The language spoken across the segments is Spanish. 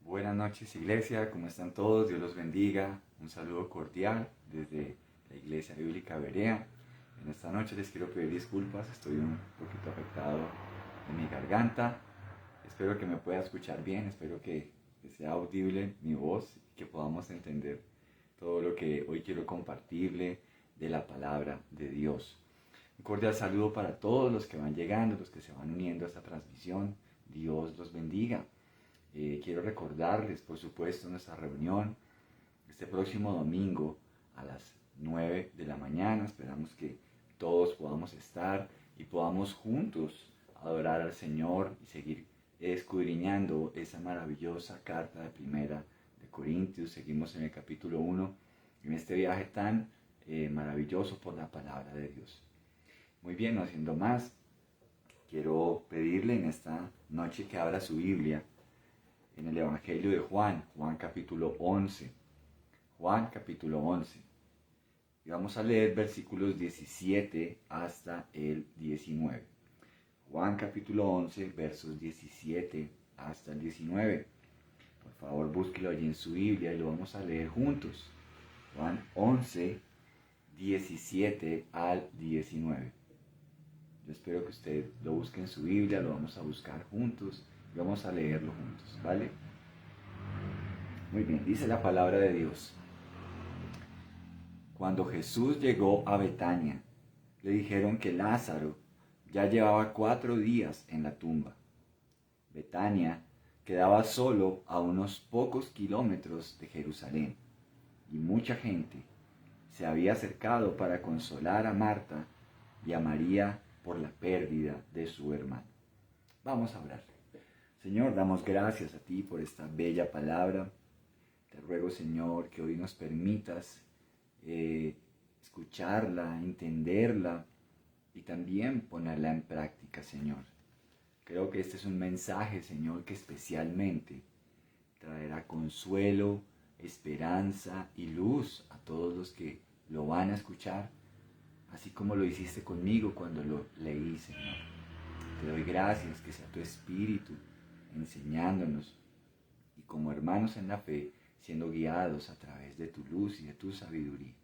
Buenas noches, iglesia, ¿cómo están todos? Dios los bendiga. Un saludo cordial desde la Iglesia Bíblica Berea. En esta noche les quiero pedir disculpas, estoy un poquito afectado en mi garganta. Espero que me pueda escuchar bien, espero que sea audible mi voz y que podamos entender todo lo que hoy quiero compartirle de la palabra de Dios. Un cordial saludo para todos los que van llegando, los que se van uniendo a esta transmisión. Dios los bendiga. Quiero recordarles, por supuesto, nuestra reunión este próximo domingo a las 9 de la mañana. Esperamos que todos podamos estar y podamos juntos adorar al Señor y seguir escudriñando esa maravillosa carta de Primera de Corintios. Seguimos en el capítulo 1, en este viaje tan maravilloso por la palabra de Dios. Muy bien, no haciendo más, quiero pedirle en esta noche que abra su Biblia en el Evangelio de Juan, Juan capítulo 11. Juan capítulo 11. Y vamos a leer versículos 17 hasta el 19. Juan capítulo 11, versos 17 hasta el 19. Por favor, búsquelo allí en su Biblia y lo vamos a leer juntos. Juan 11, 17 al 19. Yo espero que usted lo busque en su Biblia, lo vamos a buscar juntos y vamos a leerlo juntos, ¿vale? Muy bien, dice la palabra de Dios. Cuando Jesús llegó a Betania, le dijeron que Lázaro ya llevaba 4 días en la tumba. Betania quedaba solo a unos pocos kilómetros de Jerusalén, y mucha gente se había acercado para consolar a Marta y a María por la pérdida de su hermano. Vamos a orar. Señor, damos gracias a ti por esta bella palabra. Te ruego, Señor, que hoy nos permitas escucharla, entenderla y también ponerla en práctica, Señor. Creo que este es un mensaje, Señor, que especialmente traerá consuelo, esperanza y luz a todos los que lo van a escuchar, así como lo hiciste conmigo cuando lo leí, Señor. Te doy gracias, que sea tu Espíritu enseñándonos y como hermanos en la fe, siendo guiados a través de tu luz y de tu sabiduría.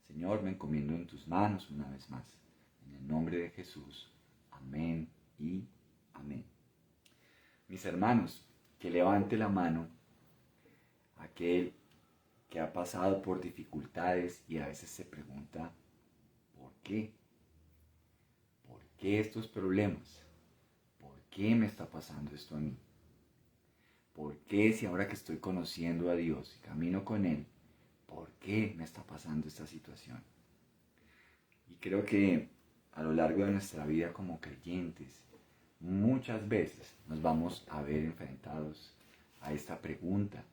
Señor, me encomiendo en tus manos una vez más. En el nombre de Jesús. Amén y amén. Mis hermanos, que levante la mano aquel que ha pasado por dificultades y a veces se pregunta, ¿por qué? ¿Por qué estos problemas? ¿Por qué me está pasando esto a mí? ¿Por qué si ahora que estoy conociendo a Dios y camino con Él, por qué me está pasando esta situación? Y creo que a lo largo de nuestra vida como creyentes, muchas veces nos vamos a ver enfrentados a esta pregunta,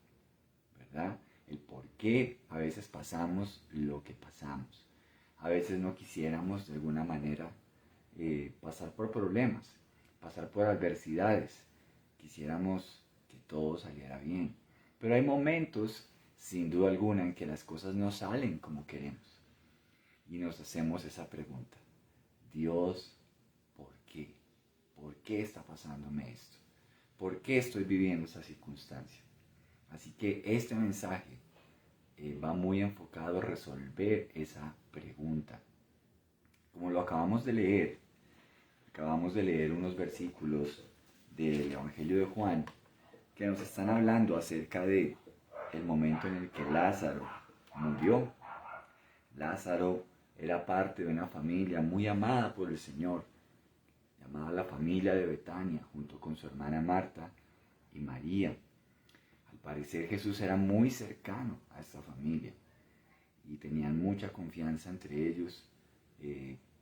¿verdad? El por qué a veces pasamos lo que pasamos. A veces no quisiéramos de alguna manera pasar por problemas, pasar por adversidades. Quisiéramos que todo saliera bien. Pero hay momentos, sin duda alguna, en que las cosas no salen como queremos. Y nos hacemos esa pregunta. Dios, ¿por qué? ¿Por qué está pasándome esto? ¿Por qué estoy viviendo esa circunstancia? Así que este mensaje va muy enfocado a resolver esa pregunta. Como lo acabamos de leer unos versículos del Evangelio de Juan que nos están hablando acerca de el momento en el que Lázaro murió. Lázaro era parte de una familia muy amada por el Señor, llamada la familia de Betania, junto con su hermana Marta y María. Al parecer Jesús era muy cercano a esta familia y tenían mucha confianza entre ellos.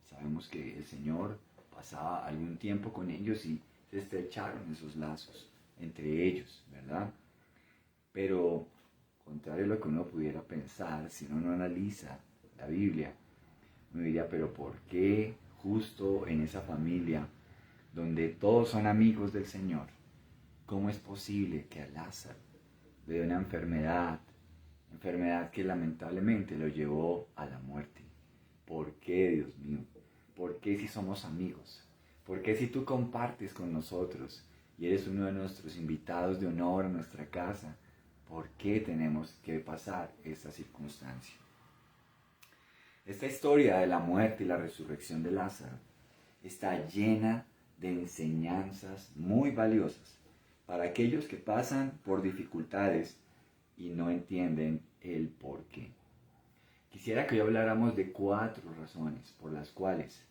Sabemos que el Señor pasaba algún tiempo con ellos y se estrecharon esos lazos entre ellos, ¿verdad? Pero, contrario a lo que uno pudiera pensar, si uno no analiza la Biblia, uno diría, pero ¿por qué justo en esa familia donde todos son amigos del Señor, cómo es posible que a Lázaro le dé una enfermedad que lamentablemente lo llevó a la muerte? ¿Por qué, Dios mío? ¿Por qué si somos amigos? ¿Por qué si tú compartes con nosotros y eres uno de nuestros invitados de honor a nuestra casa, ¿por qué tenemos que pasar esta circunstancia? Esta historia de la muerte y la resurrección de Lázaro está llena de enseñanzas muy valiosas para aquellos que pasan por dificultades y no entienden el por qué. Quisiera que hoy habláramos de 4 razones por las cuales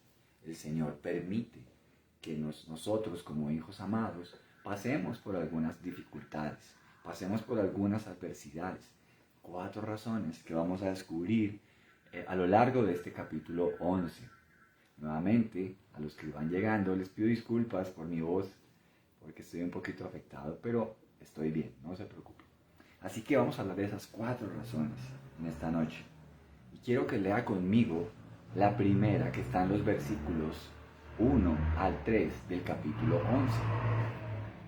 el Señor permite que nosotros como hijos amados pasemos por algunas dificultades, pasemos por algunas adversidades. 4 razones que vamos a descubrir a lo largo de este capítulo 11. Nuevamente, a los que van llegando les pido disculpas por mi voz, porque estoy un poquito afectado, pero estoy bien, no se preocupen. Así que vamos a hablar de esas 4 razones en esta noche. Y quiero que lea conmigo la primera, que está en los versículos 1 al 3 del capítulo 11.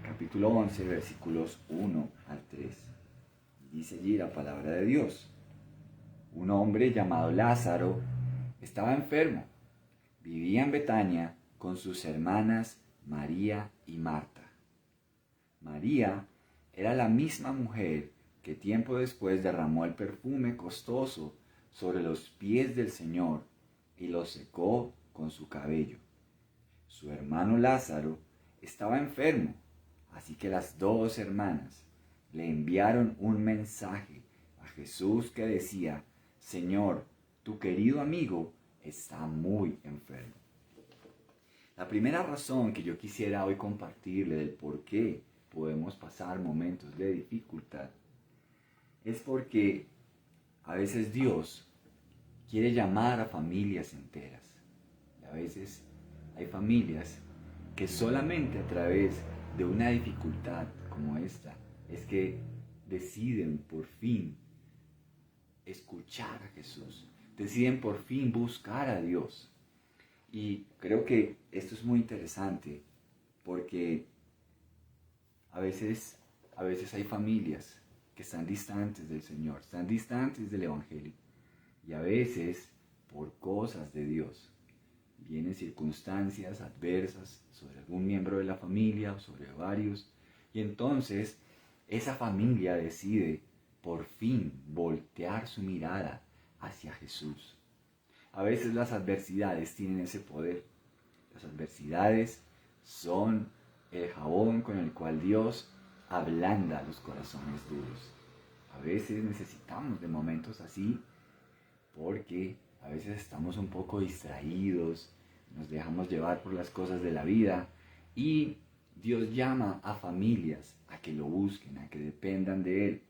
Capítulo 11, versículos 1 al 3. Dice allí la palabra de Dios. Un hombre llamado Lázaro estaba enfermo. Vivía en Betania con sus hermanas María y Marta. María era la misma mujer que tiempo después derramó el perfume costoso sobre los pies del Señor y los secó con su cabello. Su hermano Lázaro estaba enfermo, así que las 2 hermanas le enviaron un mensaje a Jesús que decía: Señor, tu querido amigo está muy enfermo. La primera razón que yo quisiera hoy compartirle del por qué podemos pasar momentos de dificultad es porque a veces Dios quiere llamar a familias enteras. Y a veces hay familias que solamente a través de una dificultad como esta es que deciden por fin escuchar a Jesús, deciden por fin buscar a Dios. Y creo que esto es muy interesante porque a veces hay familias que están distantes del Señor, están distantes del Evangelio. Y a veces, por cosas de Dios, vienen circunstancias adversas sobre algún miembro de la familia o sobre varios. Y entonces esa familia decide por fin voltear su mirada hacia Jesús. A veces las adversidades tienen ese poder. Las adversidades son el jabón con el cual Dios ablanda los corazones duros. A veces necesitamos de momentos así porque a veces estamos un poco distraídos, nos dejamos llevar por las cosas de la vida y Dios llama a familias a que lo busquen, a que dependan de Él.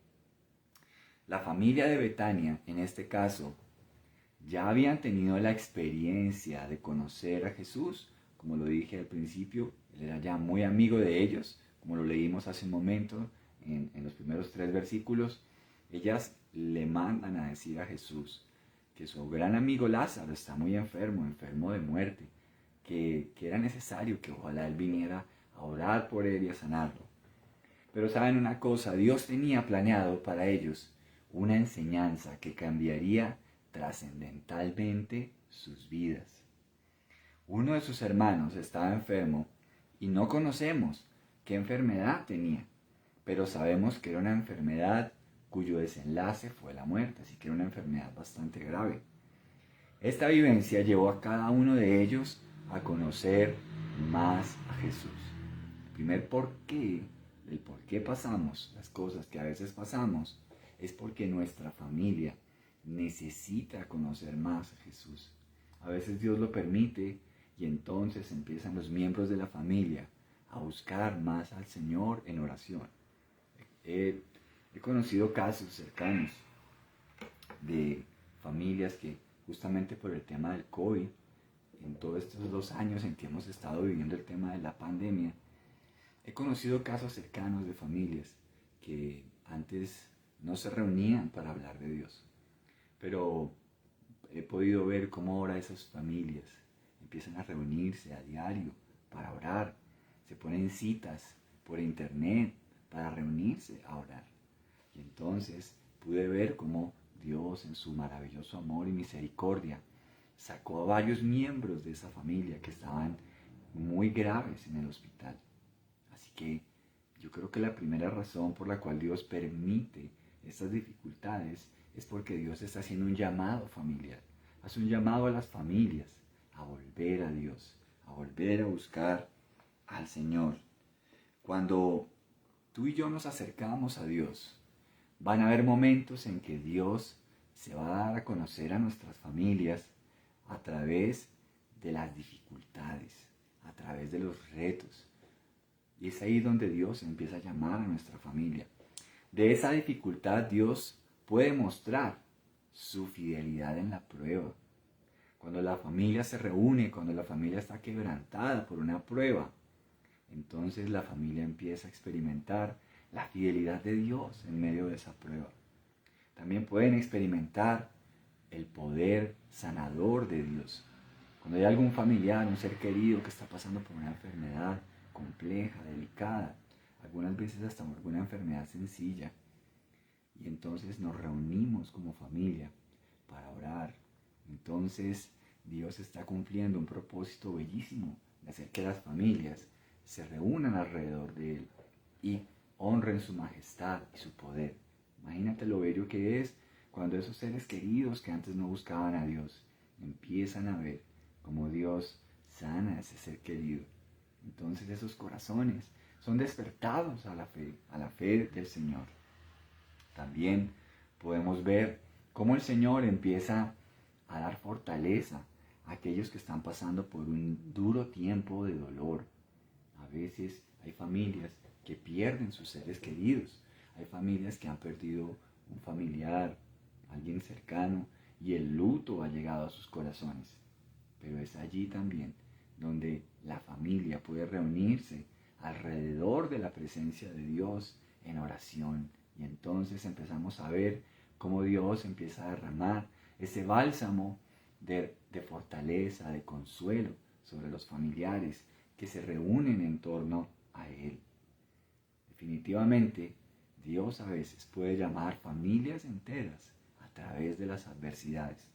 La familia de Betania, en este caso, ya habían tenido la experiencia de conocer a Jesús, como lo dije al principio, Él era ya muy amigo de ellos, como lo leímos hace un momento en los primeros 3 versículos. Ellas le mandan a decir a Jesús que su gran amigo Lázaro está muy enfermo, enfermo de muerte, que era necesario que ojalá Él viniera a orar por él y a sanarlo. Pero saben una cosa, Dios tenía planeado para ellos una enseñanza que cambiaría trascendentalmente sus vidas. Uno de sus hermanos estaba enfermo y no conocemos qué enfermedad tenía, pero sabemos que era una enfermedad cuyo desenlace fue la muerte, así que era una enfermedad bastante grave. Esta vivencia llevó a cada uno de ellos a conocer más a Jesús. El primer porqué, el por qué pasamos las cosas que a veces pasamos, es porque nuestra familia necesita conocer más a Jesús. A veces Dios lo permite y entonces empiezan los miembros de la familia a buscar más al Señor en oración. He conocido casos cercanos de familias que justamente por el tema del COVID, en todos estos 2 años en que hemos estado viviendo el tema de la pandemia, he conocido casos cercanos de familias que antes no se reunían para hablar de Dios, pero he podido ver cómo ahora esas familias empiezan a reunirse a diario para orar, se ponen citas por internet para reunirse a orar. Y entonces pude ver cómo Dios en su maravilloso amor y misericordia sacó a varios miembros de esa familia que estaban muy graves en el hospital. Así Así que yo creo que la primera razón por la cual Dios permite estas dificultades es porque Dios está haciendo un llamado familiar. Hace un llamado a las familias a volver a Dios, a volver a buscar al Señor. Cuando tú y yo nos acercamos a Dios, van a haber momentos en que Dios se va a dar a conocer a nuestras familias a través de las dificultades, a través de los retos. Y es ahí donde Dios empieza a llamar a nuestra familia. De esa dificultad Dios puede mostrar su fidelidad en la prueba. Cuando la familia se reúne, cuando la familia está quebrantada por una prueba, entonces la familia empieza a experimentar la fidelidad de Dios en medio de esa prueba. También pueden experimentar el poder sanador de Dios. Cuando hay algún familiar, un ser querido que está pasando por una enfermedad compleja, delicada, algunas veces hasta alguna enfermedad sencilla, y entonces nos reunimos como familia para orar. Entonces Dios está cumpliendo un propósito bellísimo de hacer que las familias se reúnan alrededor de Él y honren su majestad y su poder. Imagínate lo bello que es cuando esos seres queridos que antes no buscaban a Dios empiezan a ver cómo Dios sana a ese ser querido. Entonces esos corazones son despertados a la fe del Señor. También podemos ver cómo el Señor empieza a dar fortaleza a aquellos que están pasando por un duro tiempo de dolor. A veces hay familias que pierden sus seres queridos. Hay familias que han perdido un familiar, alguien cercano, y el luto ha llegado a sus corazones. Pero es allí también donde la familia puede reunirse alrededor de la presencia de Dios en oración. Y entonces empezamos a ver cómo Dios empieza a derramar ese bálsamo de fortaleza, de consuelo sobre los familiares que se reúnen en torno a Él. Definitivamente, Dios a veces puede llamar familias enteras a través de las adversidades.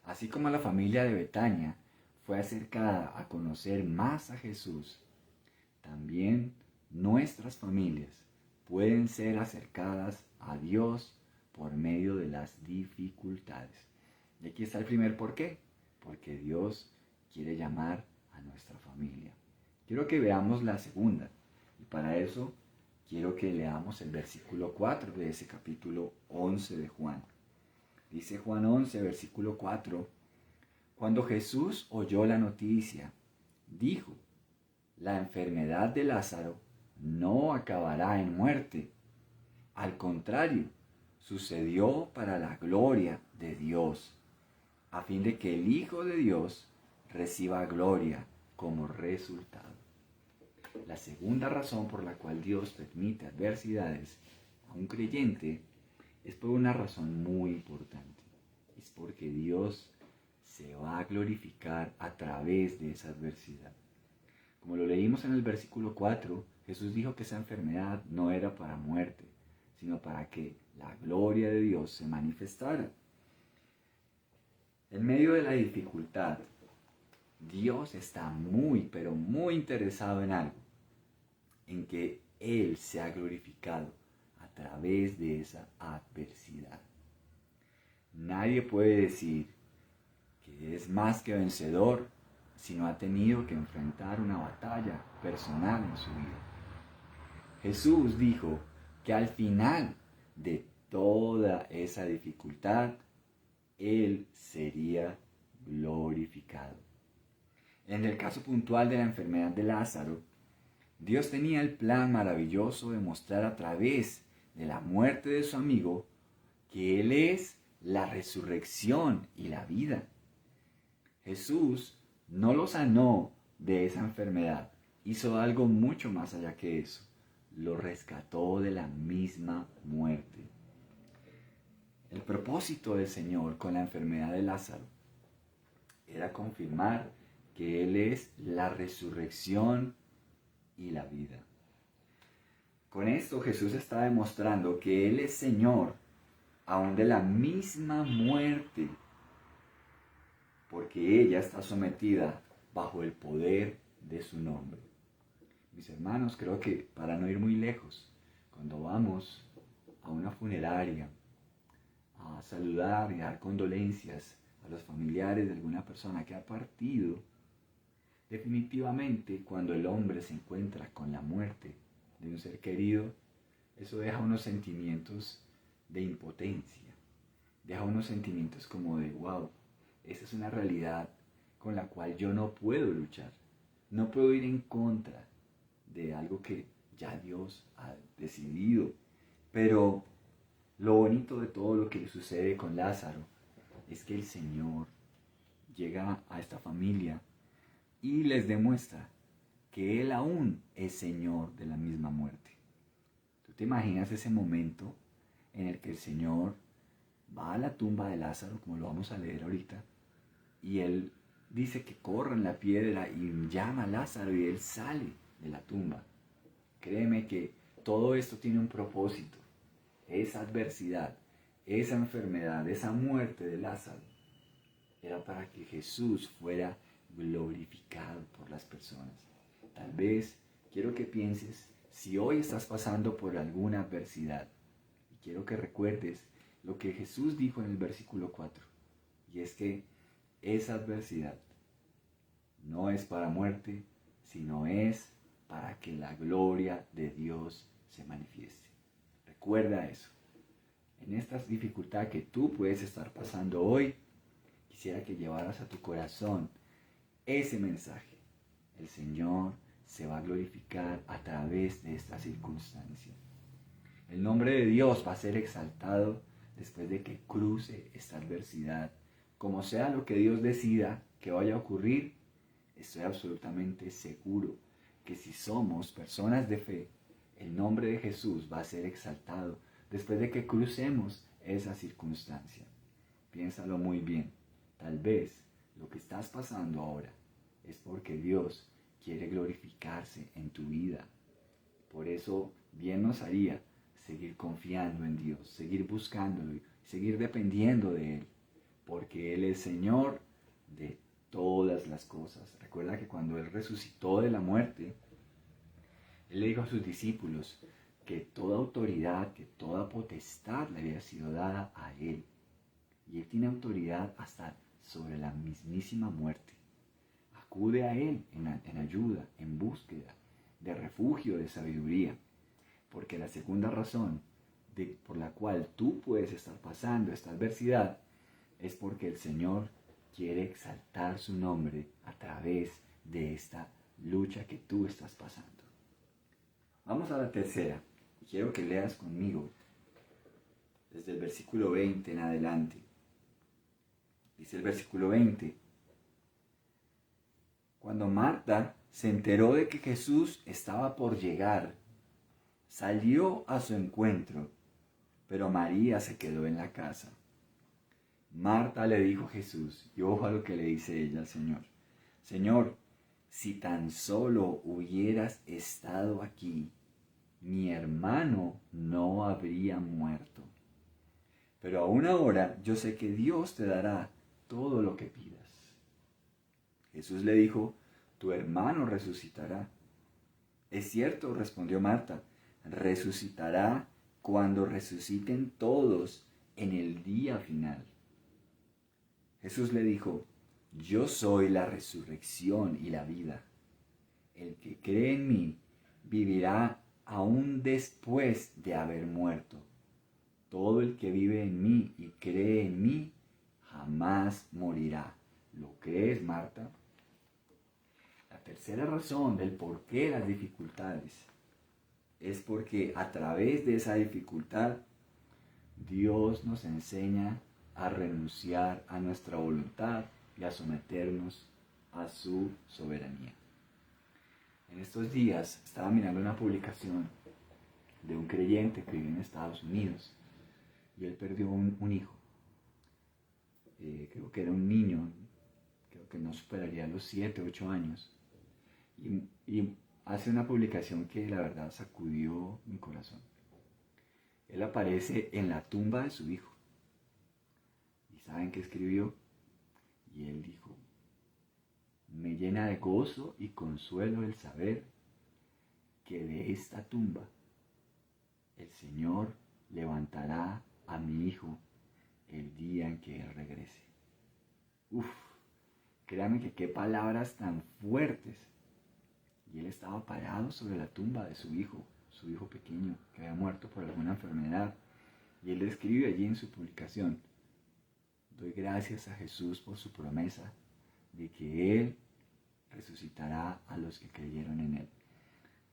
Así como la familia de Betania fue acercada a conocer más a Jesús, también nuestras familias pueden ser acercadas a Dios por medio de las dificultades. Y aquí está el primer porqué, porque Dios quiere llamar a nuestra familia. Quiero que veamos la segunda, y para eso quiero que leamos el versículo 4 de ese capítulo 11 de Juan. Dice Juan 11, versículo 4, cuando Jesús oyó la noticia, dijo, la enfermedad de Lázaro no acabará en muerte. Al contrario, sucedió para la gloria de Dios, a fin de que el Hijo de Dios reciba gloria como resultado. La segunda razón por la cual Dios permite adversidades a un creyente es por una razón muy importante. Es porque Dios se va a glorificar a través de esa adversidad. Como lo leímos en el versículo 4, Jesús dijo que esa enfermedad no era para muerte, sino para que la gloria de Dios se manifestara. En medio de la dificultad, Dios está muy, pero muy interesado en algo, en que Él sea glorificado a través de esa adversidad. Nadie puede decir que es más que vencedor si no ha tenido que enfrentar una batalla personal en su vida. Jesús dijo que al final de toda esa dificultad, Él sería glorificado. En el caso puntual de la enfermedad de Lázaro, Dios tenía el plan maravilloso de mostrar a través de la muerte de su amigo que Él es la resurrección y la vida. Jesús no lo sanó de esa enfermedad, hizo algo mucho más allá que eso, lo rescató de la misma muerte. El propósito del Señor con la enfermedad de Lázaro era confirmar que Él es la resurrección y la vida. Con esto Jesús está demostrando que Él es Señor aún de la misma muerte, porque ella está sometida bajo el poder de su nombre. Mis hermanos, creo que para no ir muy lejos, cuando vamos a una funeraria a saludar y a dar condolencias a los familiares de alguna persona que ha partido, definitivamente cuando el hombre se encuentra con la muerte de un ser querido, eso deja unos sentimientos de impotencia, deja unos sentimientos como de, wow, esa es una realidad con la cual yo no puedo luchar, no puedo ir en contra de algo que ya Dios ha decidido. Pero lo bonito de todo lo que sucede con Lázaro es que el Señor llega a esta familia y les demuestra que Él aún es Señor de la misma muerte. ¿Tú te imaginas ese momento en el que el Señor va a la tumba de Lázaro, como lo vamos a leer ahorita, y Él dice que corran la piedra y llama a Lázaro y Él sale de la tumba? Créeme que todo esto tiene un propósito. Esa adversidad, esa enfermedad, esa muerte de Lázaro, era para que Jesús fuera glorificado por las personas. Tal vez quiero que pienses, si hoy estás pasando por alguna adversidad, y quiero que recuerdes lo que Jesús dijo en el versículo 4, y es que esa adversidad no es para muerte, sino es para que la gloria de Dios se manifieste. Recuerda eso. En esta dificultad que tú puedes estar pasando hoy, quisiera que llevaras a tu corazón ese mensaje. El Señor se va a glorificar a través de esta circunstancia. El nombre de Dios va a ser exaltado después de que cruce esta adversidad. Como sea lo que Dios decida que vaya a ocurrir, estoy absolutamente seguro que si somos personas de fe, el nombre de Jesús va a ser exaltado después de que crucemos esa circunstancia. Piénsalo muy bien. Tal vez lo que estás pasando ahora es porque Dios quiere glorificarse en tu vida. Por eso bien nos haría seguir confiando en Dios, seguir buscándolo y seguir dependiendo de Él, porque Él es Señor de todas las cosas. Recuerda que cuando Él resucitó de la muerte, Él le dijo a sus discípulos que toda autoridad, que toda potestad le había sido dada a Él. Y Él tiene autoridad hasta sobre la mismísima muerte. Acude a Él en ayuda, en búsqueda de refugio, de sabiduría. Porque la segunda razón por la cual tú puedes estar pasando esta adversidad es porque el Señor quiere exaltar su nombre a través de esta lucha que tú estás pasando. Vamos a la tercera. Y quiero que leas conmigo desde el versículo 20 en adelante. Dice el versículo 20. Cuando Marta se enteró de que Jesús estaba por llegar, salió a su encuentro, pero María se quedó en la casa. Marta le dijo a Jesús, y ojo a lo que le dice ella al Señor: Señor, si tan solo hubieras estado aquí, mi hermano no habría muerto. Pero aún ahora yo sé que Dios te dará todo lo que pidas. Jesús le dijo: tu hermano resucitará. Es cierto, respondió Marta, resucitará cuando resuciten todos en el día final. Jesús le dijo: yo soy la resurrección y la vida. El que cree en mí vivirá aún después de haber muerto. Todo el que vive en mí y cree en mí jamás morirá. ¿Lo crees, Marta? La tercera razón del por qué las dificultades es porque a través de esa dificultad Dios nos enseña a renunciar a nuestra voluntad y a someternos a su soberanía. En estos días estaba mirando una publicación de un creyente que vive en Estados Unidos y él perdió un hijo. Creo que era un niño, creo que no superaría los 7, 8 años. Y hace una publicación que la verdad sacudió mi corazón. Él aparece en la tumba de su hijo. ¿Y saben qué escribió? Y él dijo: me llena de gozo y consuelo el saber que de esta tumba el Señor levantará a mi hijo el día en que Él regrese. Uf, créame que qué palabras tan fuertes. Y Él estaba parado sobre la tumba de su hijo pequeño, que había muerto por alguna enfermedad. Y Él escribe allí en su publicación: doy gracias a Jesús por su promesa de que Él resucitará a los que creyeron en Él.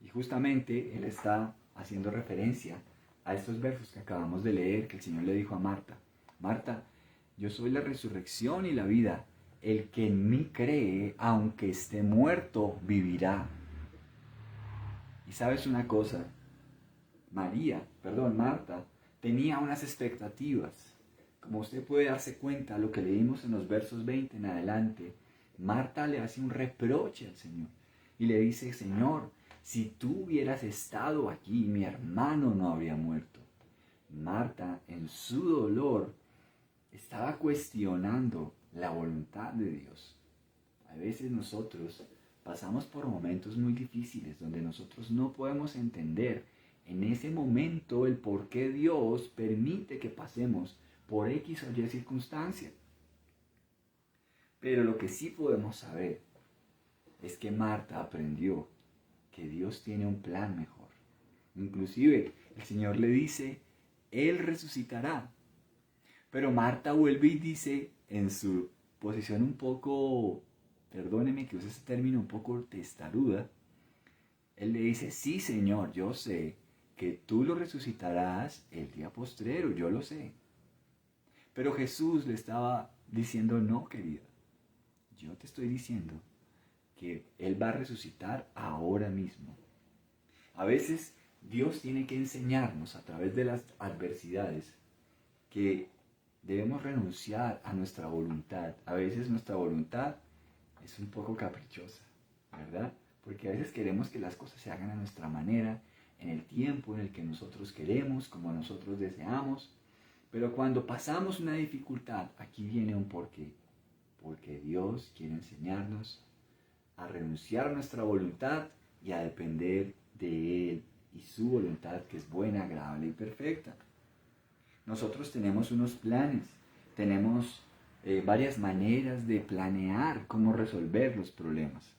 Y justamente Él está haciendo referencia a estos versos que acabamos de leer, que el Señor le dijo a Marta: Marta, yo soy la resurrección y la vida. El que en mí cree, aunque esté muerto, vivirá. Y sabes una cosa, Marta tenía unas expectativas. Como usted puede darse cuenta, lo que leímos en los versos 20 en adelante, Marta le hace un reproche al Señor y le dice: Señor, si tú hubieras estado aquí, mi hermano no habría muerto. Marta, en su dolor, estaba cuestionando la voluntad de Dios. A veces nosotros pasamos por momentos muy difíciles donde nosotros no podemos entender en ese momento el por qué Dios permite que pasemos por X o Y circunstancia. Pero lo que sí podemos saber es que Marta aprendió que Dios tiene un plan mejor. Inclusive el Señor le dice: Él resucitará. Pero Marta vuelve y dice, en su posición un poco, perdóneme que use ese término, un poco testaruda, Él le dice: sí, Señor, yo sé que tú lo resucitarás el día postrero, yo lo sé. Pero Jesús le estaba diciendo: no, querida, yo te estoy diciendo que Él va a resucitar ahora mismo. A veces Dios tiene que enseñarnos a través de las adversidades que debemos renunciar a nuestra voluntad. A veces nuestra voluntad es un poco caprichosa, ¿verdad? Porque a veces queremos que las cosas se hagan a nuestra manera, en el tiempo en el que nosotros queremos, como nosotros deseamos. Pero cuando pasamos una dificultad, aquí viene un porqué. Porque Dios quiere enseñarnos a renunciar a nuestra voluntad y a depender de Él y su voluntad, que es buena, agradable y perfecta. Nosotros tenemos unos planes, tenemos varias maneras de planear cómo resolver los problemas.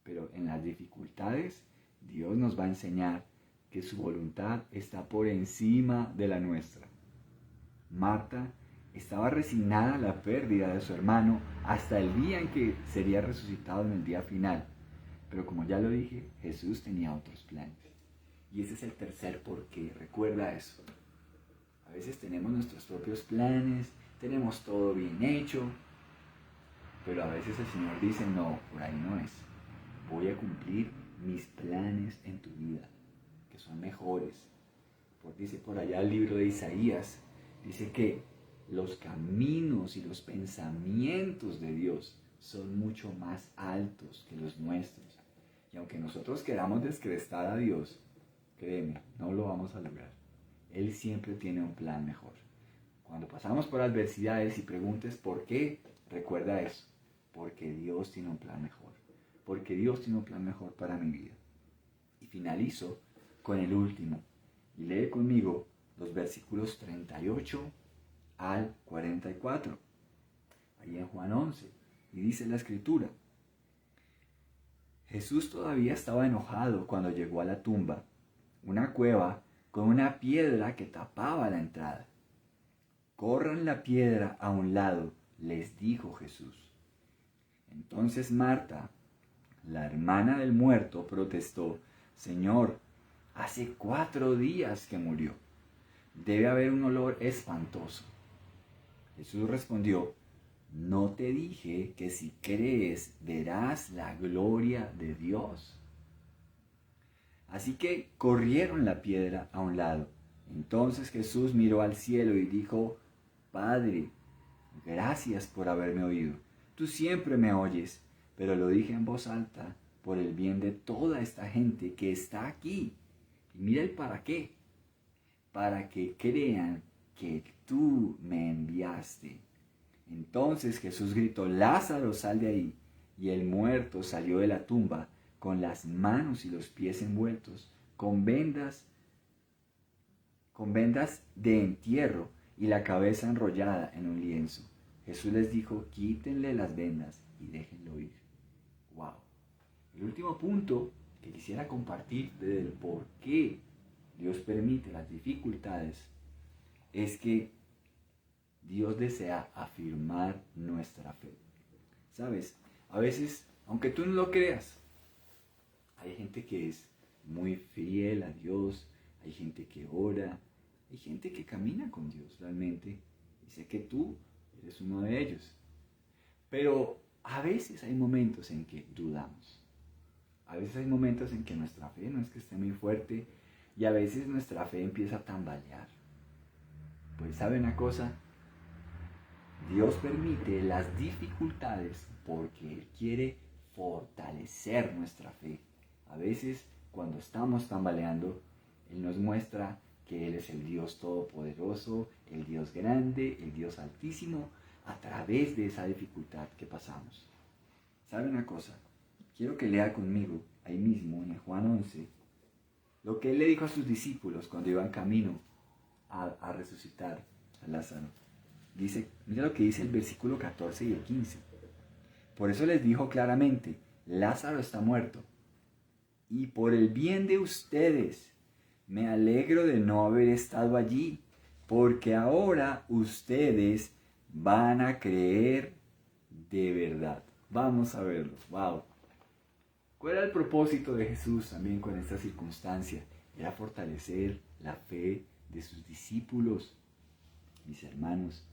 Pero en las dificultades, Dios nos va a enseñar que su voluntad está por encima de la nuestra. Marta estaba resignada a la pérdida de su hermano hasta el día en que sería resucitado en el día final. Pero como ya lo dije, Jesús tenía otros planes. Y ese es el tercer porqué. Recuerda eso. A veces tenemos nuestros propios planes, tenemos todo bien hecho, pero a veces el Señor dice: no, por ahí no es. Voy a cumplir mis planes en tu vida, que son mejores. Dice por allá el libro de Isaías, dice que los caminos y los pensamientos de Dios son mucho más altos que los nuestros. Y aunque nosotros queramos descrestar a Dios, créeme, no lo vamos a lograr. Él siempre tiene un plan mejor. Cuando pasamos por adversidades y preguntes por qué, recuerda eso. Porque Dios tiene un plan mejor. Porque Dios tiene un plan mejor para mi vida. Y finalizo con el último. Y lee conmigo los versículos 38 al 44. Ahí en Juan 11. Y dice la escritura: Jesús todavía estaba enojado cuando llegó a la tumba, una cueva con una piedra que tapaba la entrada. Corran la piedra a un lado, les dijo Jesús. Entonces Marta, la hermana del muerto, protestó: Señor, hace 4 días que murió. Debe haber un olor espantoso. Jesús respondió: ¿no te dije que si crees verás la gloria de Dios? Así que corrieron la piedra a un lado. Entonces Jesús miró al cielo y dijo: Padre, gracias por haberme oído. Tú siempre me oyes, pero lo dije en voz alta por el bien de toda esta gente que está aquí. Y mira el para qué. Para que crean que tú me enviaste. Entonces Jesús gritó: Lázaro, sal de ahí. Y el muerto salió de la tumba con las manos y los pies envueltos, con vendas de entierro y la cabeza enrollada en un lienzo. Jesús les dijo, quítenle las vendas y déjenlo ir. ¡Wow! El último punto que quisiera compartir del por qué Dios permite las dificultades es que Dios desea afirmar nuestra fe. ¿Sabes? A veces, aunque tú no lo creas, hay gente que es muy fiel a Dios, hay gente que ora, hay gente que camina con Dios realmente, y sé que tú eres uno de ellos. Pero a veces hay momentos en que dudamos. A veces hay momentos en que nuestra fe no es que esté muy fuerte y a veces nuestra fe empieza a tambalear. Pues ¿sabe una cosa? Dios permite las dificultades porque Él quiere fortalecer nuestra fe. A veces cuando estamos tambaleando, Él nos muestra que Él es el Dios todopoderoso, el Dios grande, el Dios altísimo, a través de esa dificultad que pasamos. ¿Sabe una cosa? Quiero que lea conmigo, ahí mismo en Juan 11, lo que Él le dijo a sus discípulos cuando iban camino a resucitar a Lázaro. Dice, mira lo que dice el versículo 14 y el 15. Por eso les dijo claramente, Lázaro está muerto. Y por el bien de ustedes, me alegro de no haber estado allí, porque ahora ustedes van a creer de verdad. Vamos a verlo. Wow. ¿Cuál era el propósito de Jesús también con esta circunstancia? Era fortalecer la fe de sus discípulos. Mis hermanos,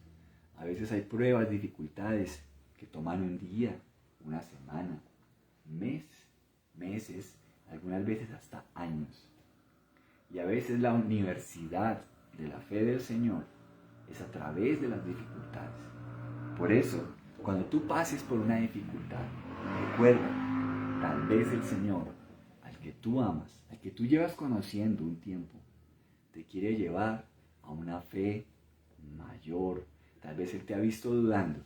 a veces hay pruebas, dificultades que toman un día, una semana, meses, algunas veces hasta años. Y a veces la universidad de la fe del Señor es a través de las dificultades. Por eso, cuando tú pases por una dificultad, recuerda, tal vez el Señor, al que tú amas, al que tú llevas conociendo un tiempo, te quiere llevar a una fe mayor. Tal vez Él te ha visto dudando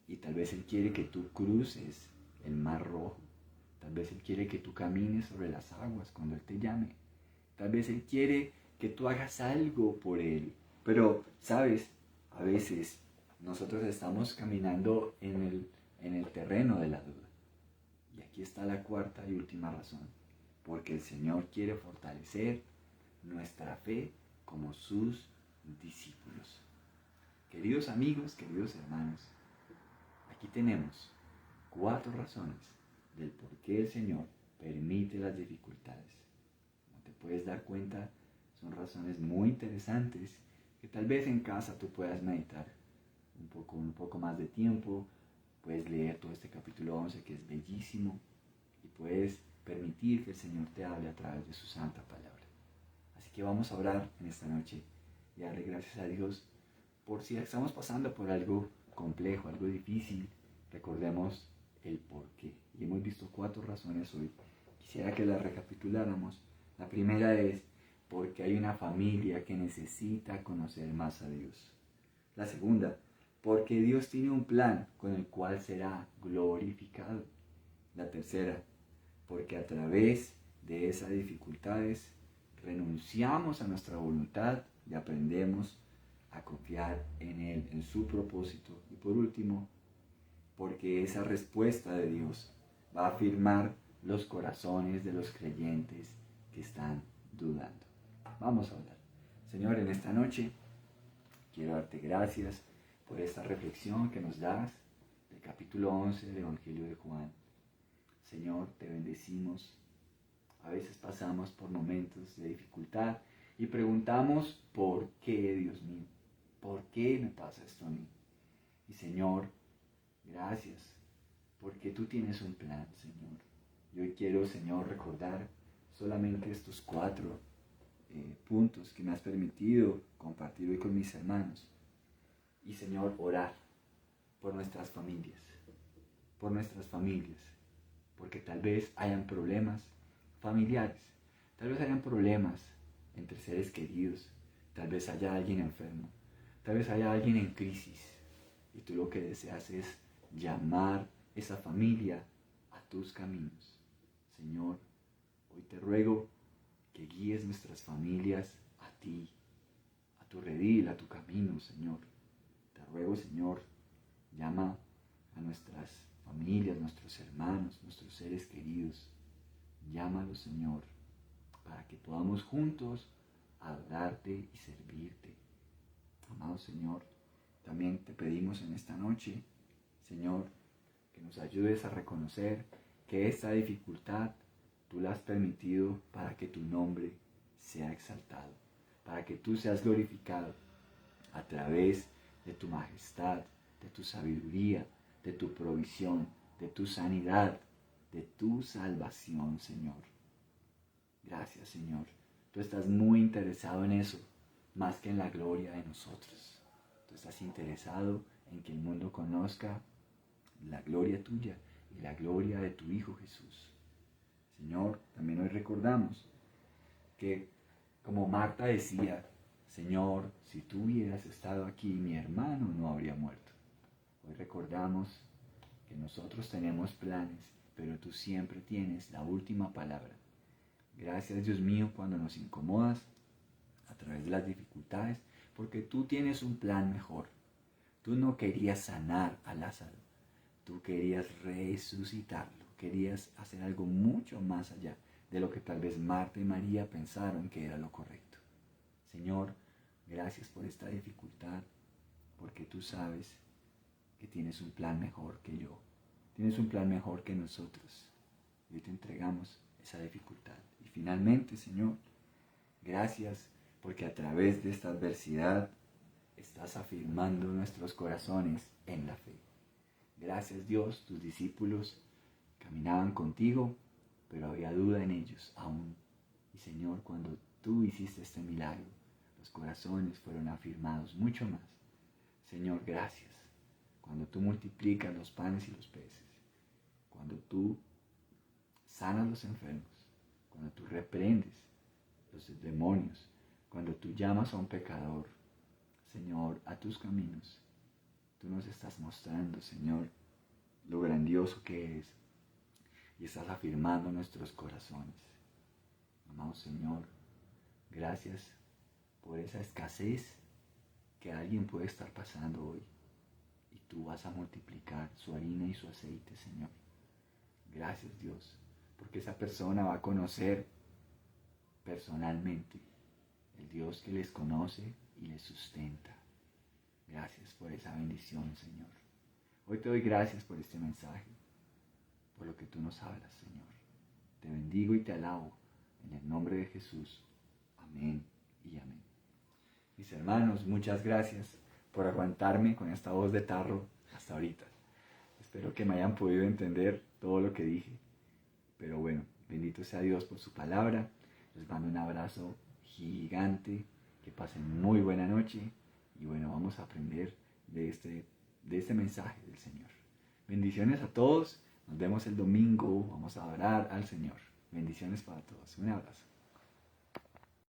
y tal vez Él quiere que tú cruces el mar rojo. Tal vez Él quiere que tú camines sobre las aguas cuando Él te llame. Tal vez Él quiere que tú hagas algo por Él. Pero, ¿sabes? A veces nosotros estamos caminando en el terreno de la duda. Y aquí está la cuarta y última razón. Porque el Señor quiere fortalecer nuestra fe como sus discípulos. Queridos amigos, queridos hermanos, aquí tenemos 4 razones del por qué el Señor permite las dificultades. Como te puedes dar cuenta, son razones muy interesantes que tal vez en casa tú puedas meditar un poco más de tiempo. Puedes leer todo este capítulo 11 que es bellísimo y puedes permitir que el Señor te hable a través de su santa palabra. Así que vamos a orar en esta noche y darle gracias a Dios por si estamos pasando por algo complejo, algo difícil. Recordemos el por qué. Y hemos visto 4 razones hoy. Quisiera que las recapituláramos. La primera es porque hay una familia que necesita conocer más a Dios. La segunda, porque Dios tiene un plan con el cual será glorificado. La tercera, porque a través de esas dificultades renunciamos a nuestra voluntad y aprendemos a confiar en Él, en su propósito. Y por último, porque esa respuesta de Dios va a afirmar los corazones de los creyentes que están dudando. Vamos a orar. Señor, en esta noche quiero darte gracias por esta reflexión que nos das del capítulo 11 del Evangelio de Juan. Señor, te bendecimos. A veces pasamos por momentos de dificultad y preguntamos, ¿por qué, Dios mío? ¿Por qué me pasa esto a mí? Y Señor, gracias, porque tú tienes un plan, Señor. Y hoy quiero, Señor, recordar solamente estos 4 puntos que me has permitido compartir hoy con mis hermanos. Y, Señor, orar por nuestras familias, porque tal vez hayan problemas familiares, tal vez hayan problemas entre seres queridos, tal vez haya alguien enfermo, tal vez haya alguien en crisis y tú lo que deseas es llamar esa familia a tus caminos. Señor, hoy te ruego que guíes nuestras familias a ti, a tu redil, a tu camino, Señor. Te ruego, Señor, llama a nuestras familias, nuestros hermanos, nuestros seres queridos. Llámalos, Señor, para que podamos juntos adorarte y servirte. Amado Señor, también te pedimos en esta noche, Señor, que nos ayudes a reconocer que esta dificultad tú la has permitido para que tu nombre sea exaltado, para que tú seas glorificado a través de tu majestad, de tu sabiduría, de tu provisión, de tu sanidad, de tu salvación, Señor. Gracias, Señor. Tú estás muy interesado en eso, más que en la gloria de nosotros. Tú estás interesado en que el mundo conozca la gloria tuya y la gloria de tu Hijo Jesús. Señor, también hoy recordamos que, como Marta decía, Señor, si tú hubieras estado aquí, mi hermano no habría muerto. Hoy recordamos que nosotros tenemos planes, pero tú siempre tienes la última palabra. Gracias, Dios mío, cuando nos incomodas a través de las dificultades, porque tú tienes un plan mejor. Tú no querías sanar a Lázaro, tú querías resucitarlo, querías hacer algo mucho más allá de lo que tal vez Marta y María pensaron que era lo correcto. Señor, gracias por esta dificultad, porque tú sabes que tienes un plan mejor que yo, tienes un plan mejor que nosotros. Y hoy te entregamos esa dificultad. Y finalmente, Señor, gracias porque a través de esta adversidad estás afirmando nuestros corazones en la fe. Gracias, Dios, tus discípulos caminaban contigo, pero había duda en ellos aún. Y Señor, cuando tú hiciste este milagro, los corazones fueron afirmados mucho más. Señor, gracias. Cuando tú multiplicas los panes y los peces, cuando tú sanas los enfermos, cuando tú reprendes los demonios, cuando tú llamas a un pecador, Señor, a tus caminos, tú nos estás mostrando, Señor, lo grandioso que eres y estás afirmando nuestros corazones. Amado Señor, gracias por esa escasez que alguien puede estar pasando hoy y tú vas a multiplicar su harina y su aceite, Señor. Gracias, Dios, porque esa persona va a conocer personalmente el Dios que les conoce y les sustenta. Gracias por esa bendición, Señor. Hoy te doy gracias por este mensaje, por lo que tú nos hablas, Señor. Te bendigo y te alabo en el nombre de Jesús. Amén y amén. Mis hermanos, muchas gracias por aguantarme con esta voz de tarro hasta ahorita. Espero que me hayan podido entender todo lo que dije. Pero bueno, bendito sea Dios por su palabra. Les mando un abrazo gigante. Que pasen muy buena noche. Y bueno, vamos a aprender de este mensaje del Señor. Bendiciones a todos. Nos vemos el domingo. Vamos a orar al Señor. Bendiciones para todos. Un abrazo.